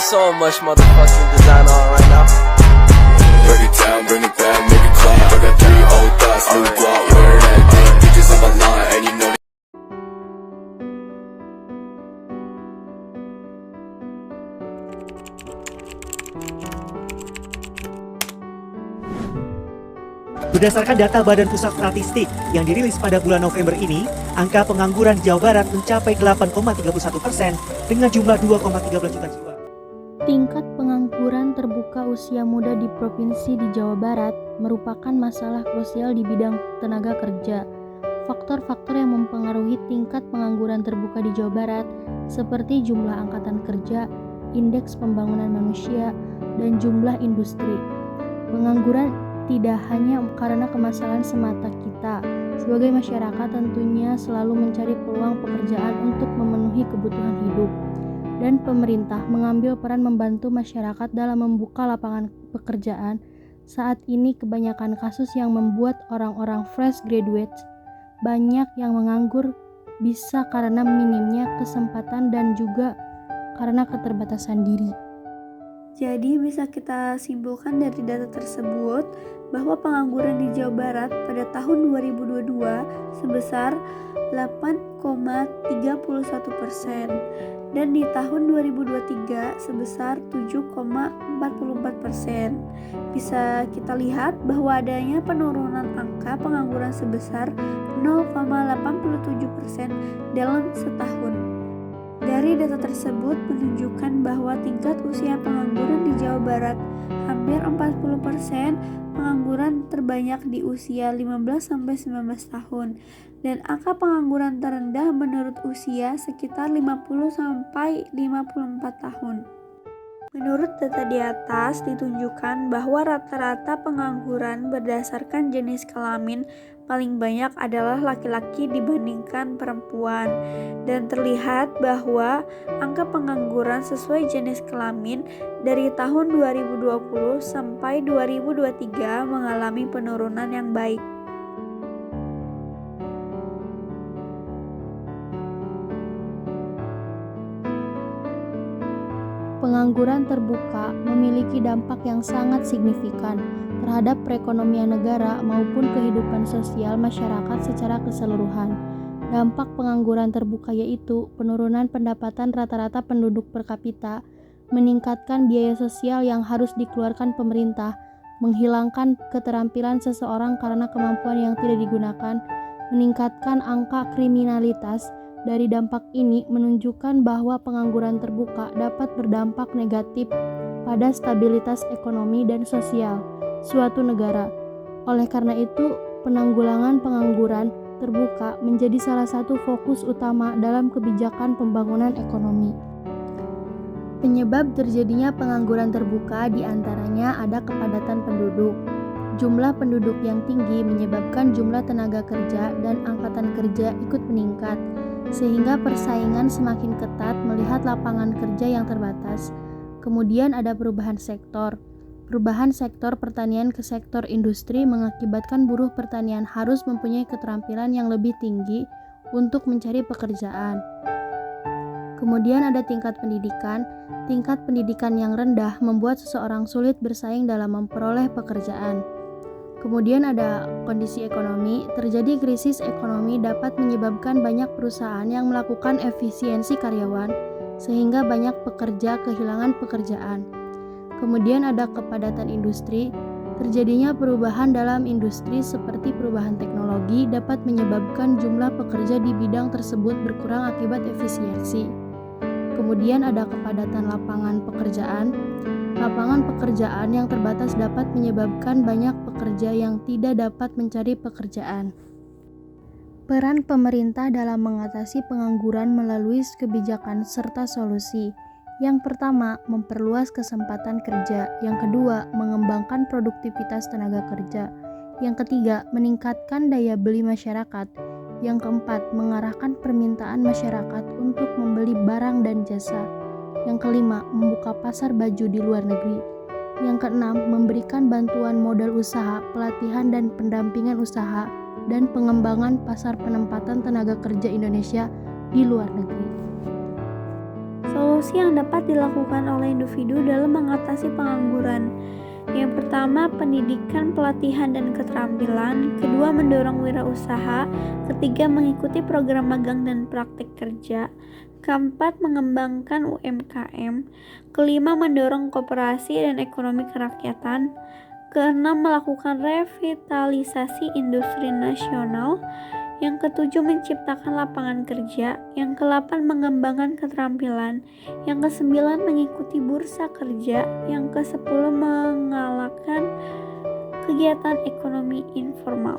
so much motherfucking design on right now. Break it down, bring it back, make it clap. I got 3 old thoughts, new guap, where that thing. Bitches on my line, and you know. Berdasarkan data Badan Pusat Statistik yang dirilis pada bulan November ini, angka pengangguran di Jawa Barat mencapai 8,31% dengan jumlah 2,13 juta jiwa. Tingkat pengangguran terbuka usia muda di provinsi di Jawa Barat merupakan masalah krusial di bidang tenaga kerja. Faktor-faktor yang mempengaruhi tingkat pengangguran terbuka di Jawa Barat seperti jumlah angkatan kerja, indeks pembangunan manusia, dan jumlah industri. Pengangguran tidak hanya karena kemasalan semata. Kita sebagai masyarakat tentunya selalu mencari peluang pekerjaan untuk memenuhi kebutuhan hidup, dan pemerintah mengambil peran membantu masyarakat dalam membuka lapangan pekerjaan. Saat ini kebanyakan kasus yang membuat orang-orang fresh graduates banyak yang menganggur bisa karena minimnya kesempatan dan juga karena keterbatasan diri. Jadi bisa kita simpulkan dari data tersebut bahwa pengangguran di Jawa Barat pada tahun 2022 sebesar 8,31% dan di tahun 2023 sebesar 7,44%. Bisa kita lihat bahwa adanya penurunan angka pengangguran sebesar 0,87% dalam setahun. Dari data tersebut menunjukkan bahwa tingkat usia pengangguran di Jawa Barat hampir 40%, pengangguran terbanyak di usia 15-19 tahun, dan angka pengangguran terendah menurut usia sekitar 50-54 tahun. Menurut data di atas ditunjukkan bahwa rata-rata pengangguran berdasarkan jenis kelamin paling banyak adalah laki-laki dibandingkan perempuan, dan terlihat bahwa angka pengangguran sesuai jenis kelamin dari tahun 2020 sampai 2023 mengalami penurunan yang baik. Pengangguran terbuka memiliki dampak yang sangat signifikan terhadap perekonomian negara maupun kehidupan sosial masyarakat secara keseluruhan. Dampak pengangguran terbuka yaitu penurunan pendapatan rata-rata penduduk per kapita, meningkatkan biaya sosial yang harus dikeluarkan pemerintah, menghilangkan keterampilan seseorang karena kemampuan yang tidak digunakan, meningkatkan angka kriminalitas. Dari dampak ini menunjukkan bahwa pengangguran terbuka dapat berdampak negatif pada stabilitas ekonomi dan sosial suatu negara. Oleh karena itu, penanggulangan pengangguran terbuka menjadi salah satu fokus utama dalam kebijakan pembangunan ekonomi. Penyebab terjadinya pengangguran terbuka diantaranya ada kepadatan penduduk. Jumlah penduduk yang tinggi menyebabkan jumlah tenaga kerja dan angkatan kerja ikut meningkat, sehingga persaingan semakin ketat melihat lapangan kerja yang terbatas. Kemudian ada perubahan sektor. Perubahan sektor pertanian ke sektor industri mengakibatkan buruh pertanian harus mempunyai keterampilan yang lebih tinggi untuk mencari pekerjaan. Kemudian ada tingkat pendidikan. Tingkat pendidikan yang rendah membuat seseorang sulit bersaing dalam memperoleh pekerjaan. Kemudian ada kondisi ekonomi. Terjadi krisis ekonomi dapat menyebabkan banyak perusahaan yang melakukan efisiensi karyawan, sehingga banyak pekerja kehilangan pekerjaan. Kemudian ada kepadatan industri. Terjadinya perubahan dalam industri seperti perubahan teknologi dapat menyebabkan jumlah pekerja di bidang tersebut berkurang akibat efisiensi. Kemudian ada kepadatan lapangan pekerjaan. Lapangan pekerjaan yang terbatas dapat menyebabkan banyak pekerja yang tidak dapat mencari pekerjaan. Peran pemerintah dalam mengatasi pengangguran melalui kebijakan serta solusi. Yang pertama, memperluas kesempatan kerja. Yang kedua, mengembangkan produktivitas tenaga kerja. Yang ketiga, meningkatkan daya beli masyarakat. Yang keempat, mengarahkan permintaan masyarakat untuk membeli barang dan jasa. Yang kelima, membuka pasar baju di luar negeri. Yang keenam, memberikan bantuan modal usaha, pelatihan dan pendampingan usaha, dan pengembangan pasar penempatan tenaga kerja Indonesia di luar negeri. Solusi yang dapat dilakukan oleh individu dalam mengatasi pengangguran. Yang pertama, pendidikan, pelatihan, dan keterampilan. Kedua, mendorong wirausaha. Ketiga, mengikuti program magang dan praktik kerja. Keempat, mengembangkan UMKM. Kelima, mendorong koperasi dan ekonomi kerakyatan. Keenam, melakukan revitalisasi industri nasional. Yang ketujuh, menciptakan lapangan kerja. Yang kedelapan, mengembangkan keterampilan. Yang kesembilan, mengikuti bursa kerja. Yang kesepuluh, mengalahkan kegiatan ekonomi informal.